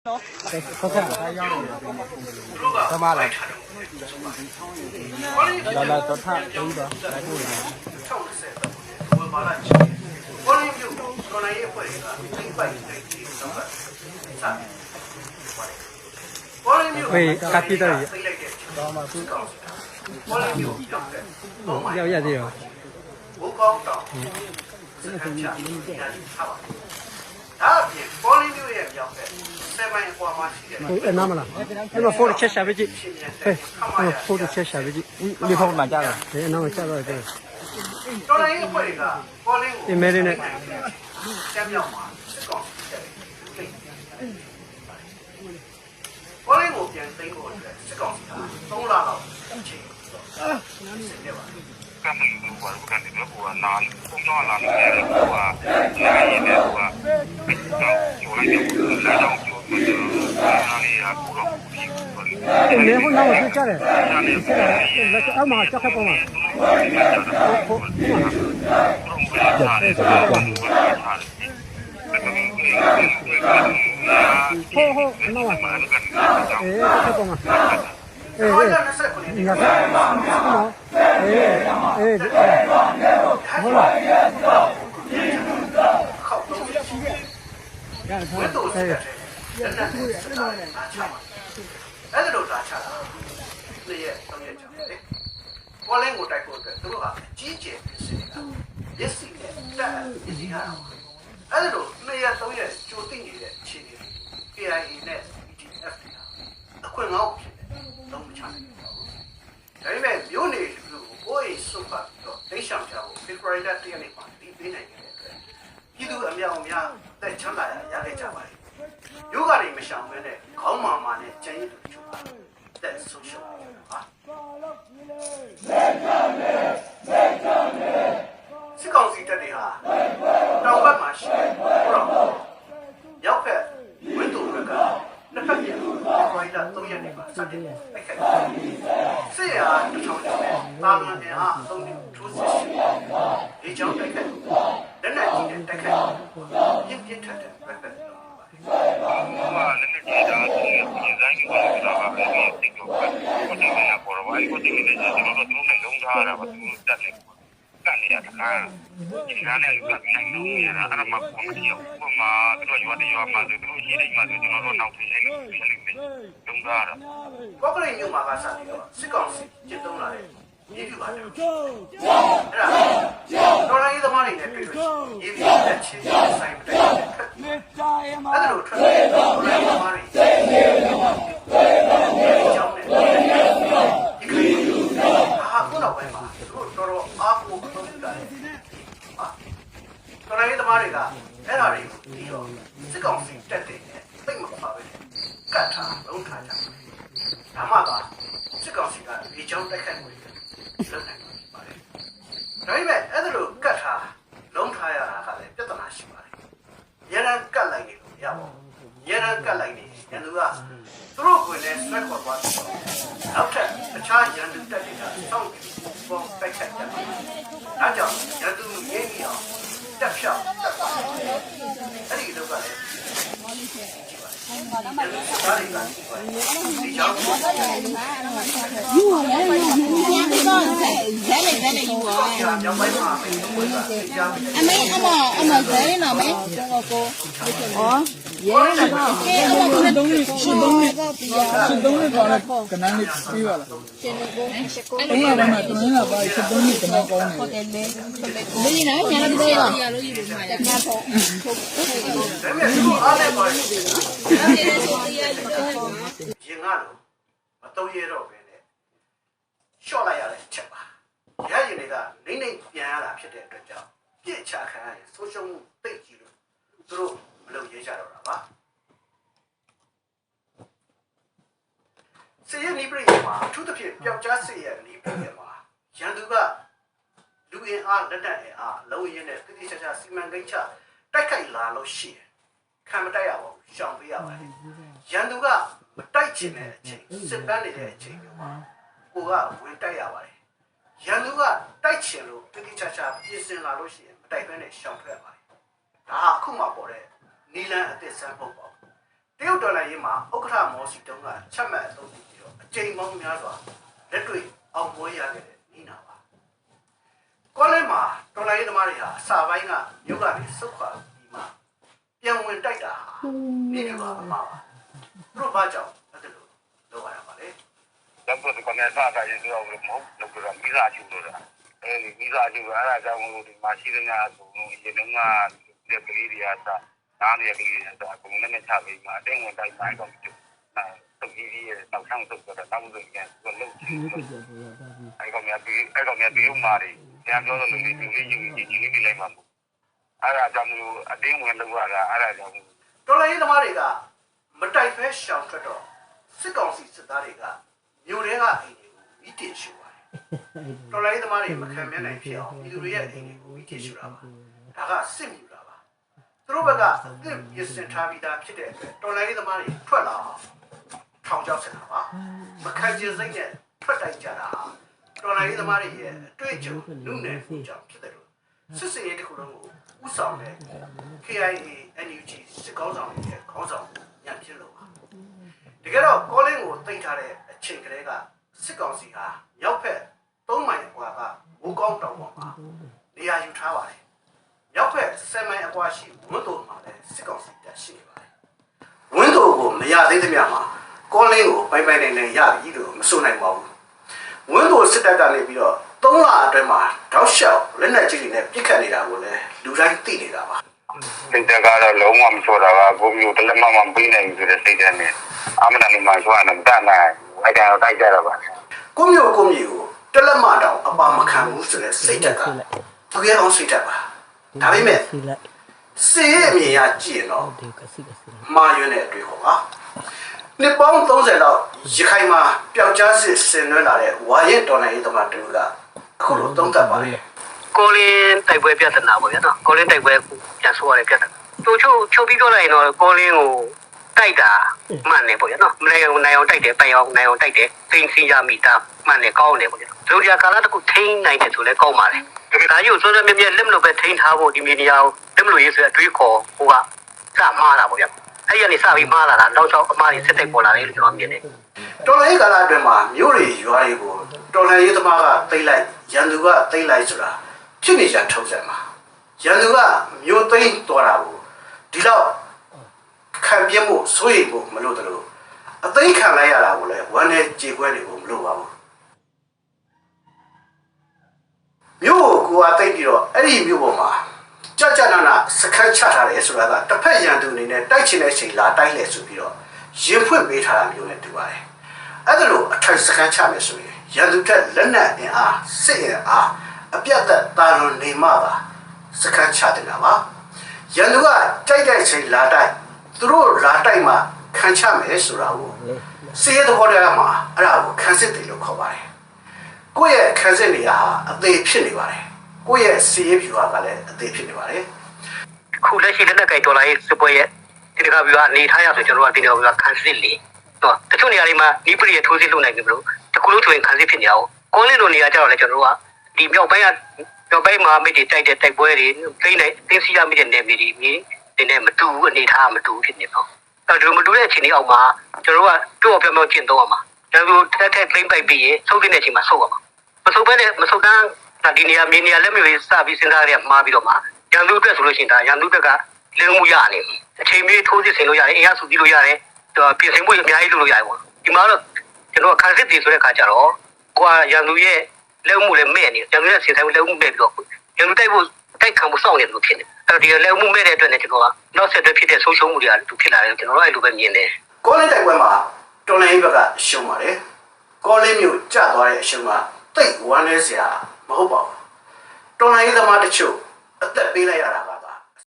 干嘛了？来找他走一个，来过一个。喂，咖啡的，要这个。那么了，那么放的切下飞机，哎，那么放的切下飞机，你放满价了，哎，那么价多少钱？你买的呢？干的有我干的我拿工作拿的我拿一点我有了有来到有我就那里啊不容易没会拿我去家里，那个二马叫开包嘛。好，那我，哎，开包嘛。哎，你看，好了， တရုတ်ဒေါ်လာရင်းမှာဥက္ကဋ္ဌမော်စီတုံးကချက်မှတ်အသုံးပြုပြီးတော့အချိန်ပေါင်းများစွာလက်တွေ့အောင်ပွဲရခဲ့တဲ့နီးနာပါကောလင်းမှာဒေါ်လာရင်းသမားတွေဟာအစာပိုင်းကမြို့ကနေစုခွာပြီးမှပြန်ဝင်တိုက်တာဟာနေပြပါမှာပါသူတို့ဘာကြောင့်အဲ့ဒါလိုလုပ်ရတာပါလေ တော့ဒီကနေစားတာရင်တော့မဟုတ်လို့ပြောမိသားစုလို့လားအဲဒီမိသားစုအဲ့ဒါကြောင့်ဒီမှာရှိတဲ့များဆိုရင်ဒီကလေးတွေကနားနေကလေးတွေဆိုအကုန်လုံးနဲ့ချပြီးမှအတင်းဝင်တိုက်ပိုင်းတော့တူတုတ်ကြီးရဲ့နောက်ဆောင်တုတ်တော့တောင်းလို့ပြန်ဆိုလို့ရှိတယ်အဲ့ကောင်များပြီးဥမာတွေပြန်ပြောလို့လူလေးကြီးကြီးလိုက်မှာပေါ့အဲ့ဒါကြောင့်အတင်းဝင်လောက်ရတာအဲ့ဒါကြောင့် ဒေါ်လာရင်းသမားတွေကမတိုက်ဖဲရှောင်ထွက်တော့စစ်ကောင်စီစစ်သားတွေကမြို့ထဲကအိမ်တွေကိုမိတင်ရှူပါတယ်ဒေါ်လာရင်းသမားတွေမခံမျက်နှာဖြစ်အောင်ပြည်သူတွေရဲ့အိမ်တွေကိုမိတင်ရှူတာပါဒါကစစ်မြူတာပါသူတို့ဘက်ကအသစ်ရစင်ထားပြီးသားဖြစ်တဲ့အတွက်ဒေါ်လာရင်းသမားတွေထွက်လာအောင်ထောင်ချောက်စင်တာပါမခံကျင်စိတ်နဲ့ထွက်တိုက်ကြတာဒေါ်လာရင်းသမားတွေရဲ့အတွေ့အကြုံလူနယ်မှုကြောင့်ဖြစ်တယ်လို့စစ်စေးတစ်ခုလုံးကိုဥဆောင်တဲ့ KIA NUG စစ်ကောင်းဆောင်တွေရဲ့ခေါင်းဆောင်ညံဖြစ်လို့ပါတကယ်တော့ကောလင်းကိုတင်ထားတဲ့အချိန်ကလေးကစစ်ကောင်စီဟာမြောက်ဖက်3မိုင်အကွာကဝူကောင်းတောင်ပေါ်မှာနေရာယူထားပါတယ်မြောက်ဖက်7မိုင်အကွာရှိဝန်းတော်မှာလည်းစစ်ကောင်စီတပ်ရှိနေပါတယ်ဝန်းတော်ကိုမရသေးသမျှမှာကောလင်းကိုပိုင်ပိုင်နိုင်နိုင်ရပြီလို့မဆိုနိုင်ပါဘူးဝန်းတော်စစ်တပ်ကနေပြီးတော့3လအတွင်းမှာတောက်လျှောက်လက်နက်ကြီးတွေနဲ့ပစ်ခတ်နေတာကိုလည်းလူတိုင်းသိနေတာပါစိတ်ကတော့လုံးဝမချောတာကကိုမျိုးတလက်မမပေးနိုင်ဘူးဆိုတဲ့စိတ်ဓာတ်နဲ့အမှန်တမ်းမှဆိုရင်မတတ်နိုင်အဲ့ဒါတော့တိုက်ကြတော့ပါကိုမျိုးကိုတလက်မတောင်အပါမခံဘူးဆိုတဲ့စိတ်ဓာတ်ကတကယ်အောင်စိတ်ဓာတ်ပါဒါပေမဲ့စေရဲ့အမြင်ရကြည့်ရင်တော့မှားရွံ့တဲ့အတွေ့ခေါ်ပါနှစ်ပေါင်း30လောက်ရခိုင်မှာပျောက်ကြားစစ်ဆင်နွှဲလာတဲ့ဝါရဲတော်နိုင်ရေးသမားတူကအခုလိုသုံးသပ်ပါလေကိုလင်းတိုက်ပွဲပြဿနာပေါ့ဗျာနော်ကိုလင်းတိုက်ပွဲပြန်ဆိုရတဲ့ပြဿနာသူချုပ်ပြီးပြောလိုက်ရင်တော့ကိုလင်းကိုတိုက်တာမှန်တယ်ပေါ့ဗျာနော်နိုင်အောင်တိုက်တယ်ပိုင်အောင်နိုင်အောင်တိုက်တယ်သိသိရမိတာမှန်တယ်ကောင်းတယ်ပေါ့ဗျာလူကြီးကာလတခုထိန်းနိုင်တယ်ဆိုလဲကောင်းပါလေဒါကြီးကိုစောစောမြဲမြဲလက်မလို့ပဲထိန်းထားဖို့ဒီမီဒီယာကိုလက်မလို့ရေးဆိုတဲ့အတွေးခေါ်ဟိုကစမှားတာပေါ့ဗျာအဲ့ဒီကနေစပြီးမှားလာတာနောက်တော့အမှားတွေစစ်တိုက်ပေါ်လာတယ်လို့ကျွန်တော်မြင်တယ်တော်လိုင်းကာလအတွင်းမှာမြို့တွေရွာတွေကိုတော်လိုင်းရေးသမားကသိမ့်လိုက်ရန်သူကသိမ့်လိုက်ဆိုတာဖြစ်နေကြထုံးစံမှာရန်သူကမြို့သိမ့်သွားတာကိုဒီတော့ခံပြမှုစိုးရိမ်မှုမလို့တလို့အသိခံလိုက်ရတာကိုလည်းဝမ်းနဲ့ကြေကွဲနေဖို့မလိုပါဘူးမြို့ကိုအသိပြီးတော့အဲ့ဒီမြို့ပေါ်မှာကြနာစခန်းချထားတယ်ဆိုတာကတစ်ဖက်ရန်သူအနေနဲ့တိုက်ချင်တဲ့အချိန်လာတိုက်လဲဆိုပြီးတော့ရင်ဖွင့်ပေးထားတာမျိုးနဲ့တူပါတယ်အဲ့ဒါလို့အထိုက်စခန်းချမယ်ဆိုရင်ရန်သူထက်လက်နက်အင်အားစစ်အင်အားအပြတ်သက်တာလွန်နေမှပါစခန်းချတင်တာပါရန်သူကတိုက်တဲ့အချိန်လာတိုက်သူတို့လာတိုက်မှခံချမယ်ဆိုတာကိုစေရတဲ့ဘောတွေကမှာအဲ့ဒါကိုခံစစ်တယ်လို့ခေါ်ပါတယ်ကိုယ့်ရဲ့ခံစစ်နေရာဟာအသေးဖြစ်နေပါတယ်ကိုယ့်ရဲ့စီးရဲဖြူဟာကလည်းအသေးဖြစ်နေပါတယ်ခုလက်ရှိလက်နက်ကိုင်ဒေါ်လာရေးစပွဲရဲ့ဒီကဗျာအနေထားရဆိုကျွန်တော်ကဒီတော့ဗျာခံစစ်လေတော့တချို့နေရာတွေမှာဒီပရိရဲ့ထိုးစစ်လုပ်နိုင်ပြီမလို့တကူလို့ဆိုရင်ခံစစ်ဖြစ်နေအောင်ကောလင်းလိုနေရာကြတော့လေကျွန်တော်တို့ကဒီမြောက်ပိုင်းမှာမိတွေတိုက်တဲ့တိုက်ပွဲတွေသိနေသိစီရမိတဲ့နယ်မြေတွေမြေဒီနဲ့မတူဘူးအနေထားမတူဖြစ်နေပေါ့အဲ့ဒါမတူတဲ့အချိန်လေးအောက်မှာကျွန်တော်တို့ကပြောပြောကျင့်သုံးရမှာဒါဆိုတက်သိမ့်ပိုက်ပြီးရင်ဆုံးတဲ့အချိန်မှာဆုတ်ရမှာမဆုတ်ဘဲနဲ့မဆုတ်တန်းဒီနေရာမြေနေရာလက်မျိုးစပြီးစဉ်းစားရမှာပြီးတော့မှရန်သူအတွက်ဆိုလို့ရှိရင်ဒါရန်သူအတွက်ကလင်းမှုရနေအချိန်မီထိုးစစ်ဆင်လို့ရတယ်အင်အားစုပြီးလို့ရတယ်ပြင်ဆင်မှုအများကြီးလုပ်လို့ရတယ်ပေါ့ဒီမှာတော့ကျွန်တော်ခံစစ်တည်ဆိုတဲ့အခါကျတော့ကိုကရန်သူရဲ့လက်မှုလည်းမဲ့နေရန်သူရဲ့စဉ်းစားမှုလက်မှုမဲ့ပြီးတော့ရန်သူတိုက်ခံမှုစောင့်နေတယ်လို့ဖြစ်နေအဲ့တော့ဒီလက်မှုမဲ့တဲ့အတွက်လည်းကျွန်တော်ကနောက်ဆက်တွဲဖြစ်တဲ့ဆုံးရှုံးမှုတွေကတူဖြစ်လာတယ်ကျွန်တော်တို့အဲ့လိုပဲမြင်တယ်ကောလင်းတိုက်ပွဲမှာတော်လိုင်းဘက်ကရှုံးပါတယ်ကောလင်းမျိုးကျသွားတဲ့အရှုံးကတိတ်ဝမ်းနေစရာမဟုတ်ပါဘူးတော်လိုင်းသမားတချို့အသက်ပေးလိုက်ရတာက